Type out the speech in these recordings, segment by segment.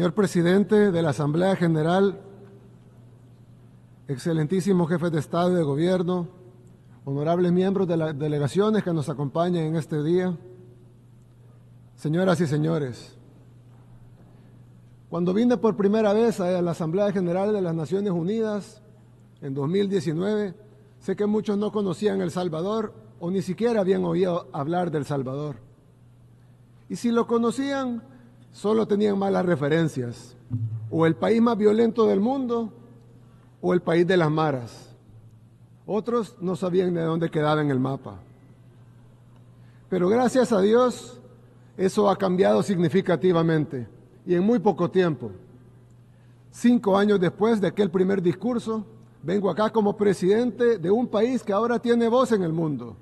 Señor presidente de la Asamblea General, excelentísimos jefes de Estado y de Gobierno, honorables miembros de las delegaciones que nos acompañan en este día, señoras y señores, cuando vine por primera vez a la Asamblea General de las Naciones Unidas en 2019, sé que muchos no conocían El Salvador o ni siquiera habían oído hablar del Salvador. Y si lo conocían, solo tenían malas referencias, o el país más violento del mundo, o el país de las maras. Otros no sabían de dónde quedaba en el mapa. Pero gracias a Dios, eso ha cambiado significativamente, y en muy poco tiempo. 5 años después de aquel primer discurso, vengo acá como presidente de un país que ahora tiene voz en el mundo.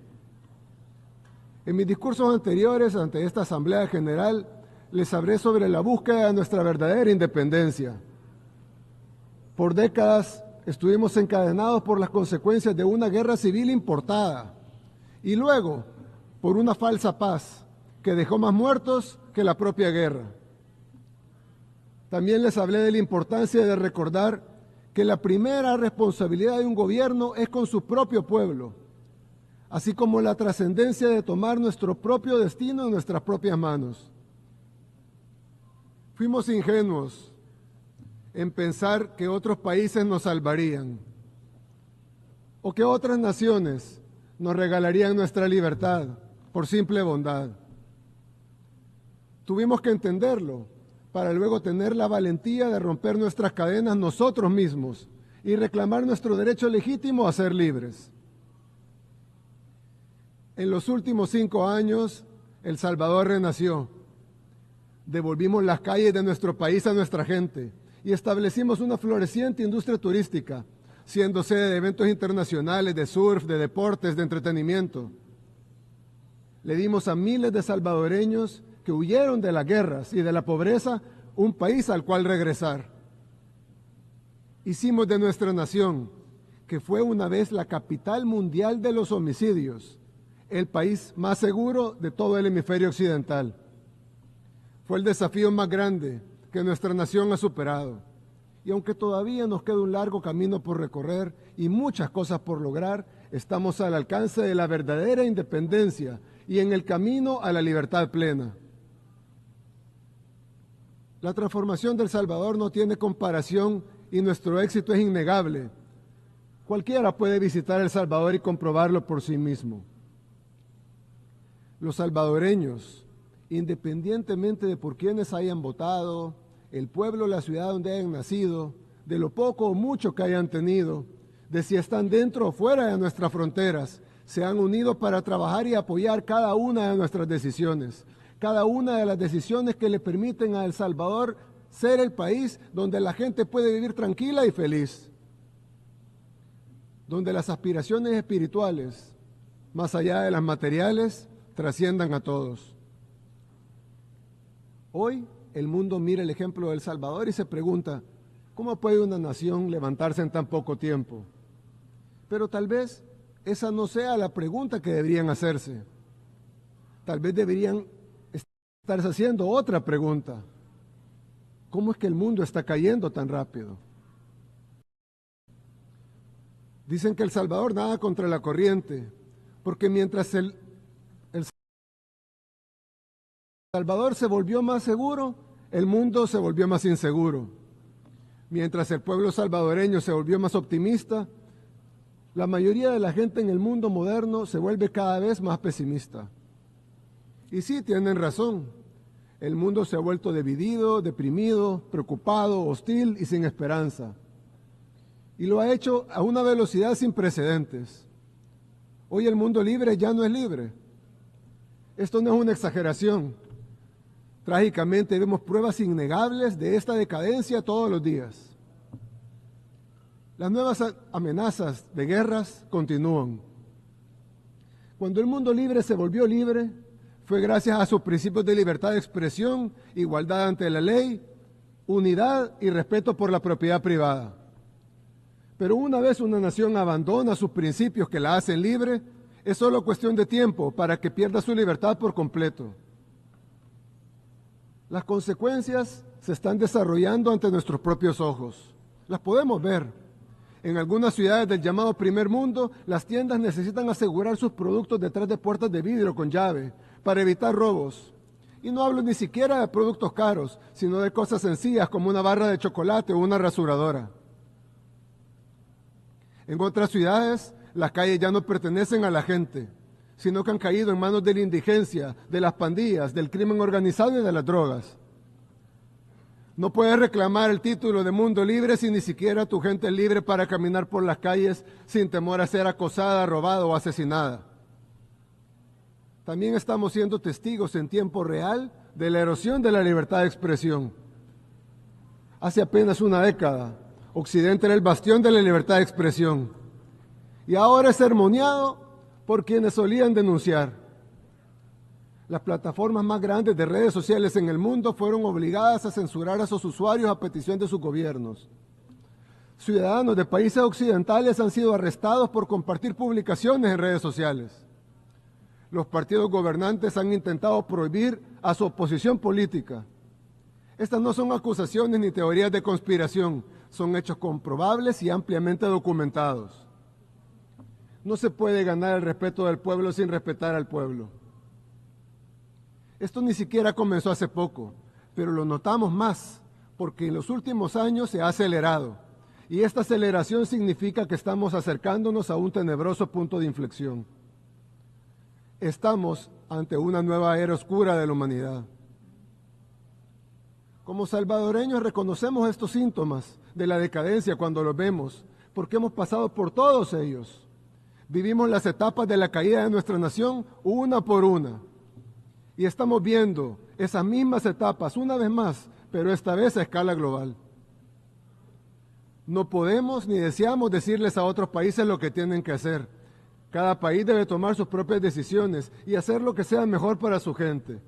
En mis discursos anteriores ante esta Asamblea General, les hablé sobre la búsqueda de nuestra verdadera independencia. Por décadas estuvimos encadenados por las consecuencias de una guerra civil importada y luego por una falsa paz que dejó más muertos que la propia guerra. También les hablé de la importancia de recordar que la primera responsabilidad de un gobierno es con su propio pueblo, así como la trascendencia de tomar nuestro propio destino en nuestras propias manos. Fuimos ingenuos en pensar que otros países nos salvarían o que otras naciones nos regalarían nuestra libertad por simple bondad. Tuvimos que entenderlo para luego tener la valentía de romper nuestras cadenas nosotros mismos y reclamar nuestro derecho legítimo a ser libres. En los últimos 5 años, El Salvador renació. Devolvimos las calles de nuestro país a nuestra gente y establecimos una floreciente industria turística, siendo sede de eventos internacionales, de surf, de deportes, de entretenimiento. Le dimos a miles de salvadoreños que huyeron de las guerras y de la pobreza un país al cual regresar. Hicimos de nuestra nación, que fue una vez la capital mundial de los homicidios, el país más seguro de todo el hemisferio occidental. Fue el desafío más grande que nuestra nación ha superado. Y aunque todavía nos queda un largo camino por recorrer y muchas cosas por lograr, estamos al alcance de la verdadera independencia y en el camino a la libertad plena. La transformación de El Salvador no tiene comparación y nuestro éxito es innegable. Cualquiera puede visitar El Salvador y comprobarlo por sí mismo. Los salvadoreños, independientemente de por quienes hayan votado, el pueblo o la ciudad donde hayan nacido, de lo poco o mucho que hayan tenido, de si están dentro o fuera de nuestras fronteras, se han unido para trabajar y apoyar cada una de nuestras decisiones, cada una de las decisiones que le permiten a El Salvador ser el país donde la gente puede vivir tranquila y feliz, donde las aspiraciones espirituales, más allá de las materiales, trasciendan a todos. Hoy el mundo mira el ejemplo de El Salvador y se pregunta, ¿cómo puede una nación levantarse en tan poco tiempo? Pero tal vez esa no sea la pregunta que deberían hacerse. Tal vez deberían estarse haciendo otra pregunta. ¿Cómo es que el mundo está cayendo tan rápido? Dicen que El Salvador nada contra la corriente, porque mientras El Salvador se volvió más seguro, el mundo se volvió más inseguro. Mientras el pueblo salvadoreño se volvió más optimista, la mayoría de la gente en el mundo moderno se vuelve cada vez más pesimista. Y sí, tienen razón. El mundo se ha vuelto dividido, deprimido, preocupado, hostil y sin esperanza. Y lo ha hecho a una velocidad sin precedentes. Hoy el mundo libre ya no es libre. Esto no es una exageración. Trágicamente vemos pruebas innegables de esta decadencia todos los días. Las nuevas amenazas de guerras continúan. Cuando el mundo libre se volvió libre, fue gracias a sus principios de libertad de expresión, igualdad ante la ley, unidad y respeto por la propiedad privada. Pero una vez una nación abandona sus principios que la hacen libre, es solo cuestión de tiempo para que pierda su libertad por completo. Las consecuencias se están desarrollando ante nuestros propios ojos. Las podemos ver. En algunas ciudades del llamado primer mundo, las tiendas necesitan asegurar sus productos detrás de puertas de vidrio con llave para evitar robos. Y no hablo ni siquiera de productos caros, sino de cosas sencillas como una barra de chocolate o una rasuradora. En otras ciudades, las calles ya no pertenecen a la gente, sino que han caído en manos de la indigencia, de las pandillas, del crimen organizado y de las drogas. No puedes reclamar el título de mundo libre si ni siquiera tu gente es libre para caminar por las calles sin temor a ser acosada, robada o asesinada. También estamos siendo testigos en tiempo real de la erosión de la libertad de expresión. Hace apenas una década, Occidente era el bastión de la libertad de expresión y ahora es sermoneado por quienes solían denunciar. Las plataformas más grandes de redes sociales en el mundo fueron obligadas a censurar a sus usuarios a petición de sus gobiernos. Ciudadanos de países occidentales han sido arrestados por compartir publicaciones en redes sociales. Los partidos gobernantes han intentado prohibir a su oposición política. Estas no son acusaciones ni teorías de conspiración, son hechos comprobables y ampliamente documentados. No se puede ganar el respeto del pueblo sin respetar al pueblo. Esto ni siquiera comenzó hace poco, pero lo notamos más porque en los últimos años se ha acelerado. Y esta aceleración significa que estamos acercándonos a un tenebroso punto de inflexión. Estamos ante una nueva era oscura de la humanidad. Como salvadoreños reconocemos estos síntomas de la decadencia cuando los vemos, porque hemos pasado por todos ellos. Vivimos las etapas de la caída de nuestra nación una por una. Y estamos viendo esas mismas etapas una vez más, pero esta vez a escala global. No podemos ni deseamos decirles a otros países lo que tienen que hacer. Cada país debe tomar sus propias decisiones y hacer lo que sea mejor para su gente.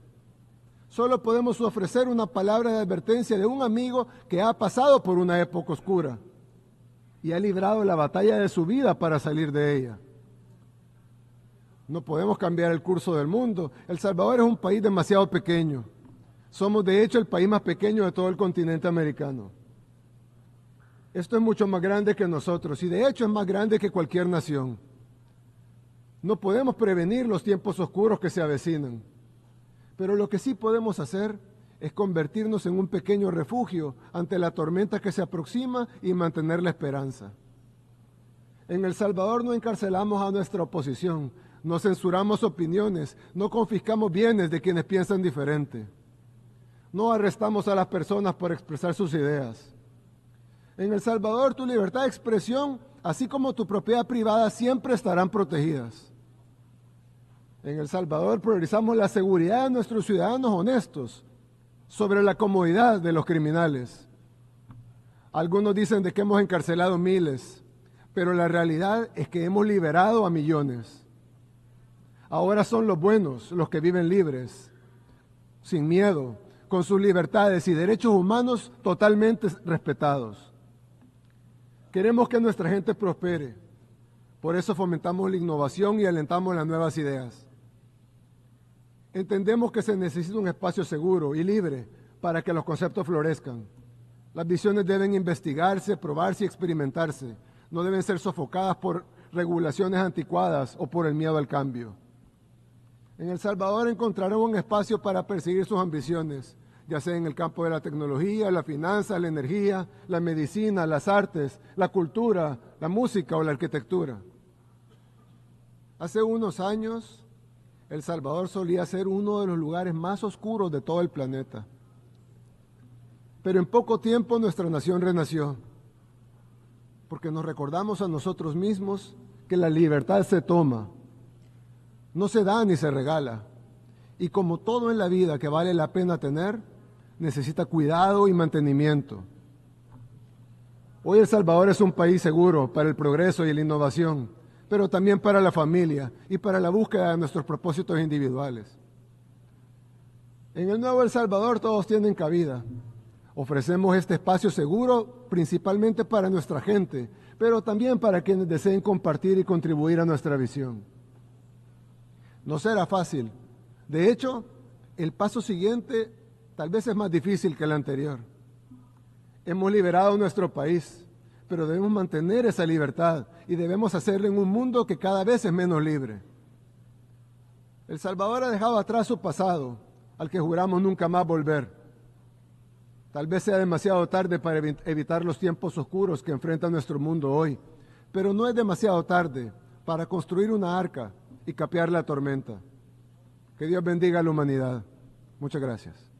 Solo podemos ofrecer una palabra de advertencia de un amigo que ha pasado por una época oscura y ha librado la batalla de su vida para salir de ella. No podemos cambiar el curso del mundo. El Salvador es un país demasiado pequeño. Somos de hecho el país más pequeño de todo el continente americano. Esto es mucho más grande que nosotros y de hecho es más grande que cualquier nación. No podemos prevenir los tiempos oscuros que se avecinan, pero lo que sí podemos hacer es convertirnos en un pequeño refugio ante la tormenta que se aproxima y mantener la esperanza. En El Salvador no encarcelamos a nuestra oposición, no censuramos opiniones, no confiscamos bienes de quienes piensan diferente. No arrestamos a las personas por expresar sus ideas. En El Salvador tu libertad de expresión, así como tu propiedad privada, siempre estarán protegidas. En El Salvador priorizamos la seguridad de nuestros ciudadanos honestos sobre la comodidad de los criminales. Algunos dicen de que hemos encarcelado miles, pero la realidad es que hemos liberado a millones. Ahora son los buenos los que viven libres, sin miedo, con sus libertades y derechos humanos totalmente respetados. Queremos que nuestra gente prospere, por eso fomentamos la innovación y alentamos las nuevas ideas. Entendemos que se necesita un espacio seguro y libre para que los conceptos florezcan. Las visiones deben investigarse, probarse y experimentarse. No deben ser sofocadas por regulaciones anticuadas o por el miedo al cambio. En El Salvador encontrarán un espacio para perseguir sus ambiciones, ya sea en el campo de la tecnología, la finanza, la energía, la medicina, las artes, la cultura, la música o la arquitectura. Hace unos años, El Salvador solía ser uno de los lugares más oscuros de todo el planeta. Pero en poco tiempo nuestra nación renació, porque nos recordamos a nosotros mismos que la libertad se toma, no se da ni se regala. Y como todo en la vida que vale la pena tener, necesita cuidado y mantenimiento. Hoy El Salvador es un país seguro para el progreso y la innovación, pero también para la familia y para la búsqueda de nuestros propósitos individuales. En el nuevo El Salvador todos tienen cabida. Ofrecemos este espacio seguro principalmente para nuestra gente, pero también para quienes deseen compartir y contribuir a nuestra visión. No será fácil. De hecho, el paso siguiente Tal vez es más difícil que el anterior. Hemos liberado nuestro país, pero debemos mantener esa libertad y debemos hacerlo en un mundo que cada vez es menos libre. El Salvador ha dejado atrás su pasado, al que juramos nunca más volver. Tal vez sea demasiado tarde para evitar los tiempos oscuros que enfrenta nuestro mundo hoy, pero no es demasiado tarde para construir una arca y capear la tormenta. Que Dios bendiga a la humanidad. Muchas gracias.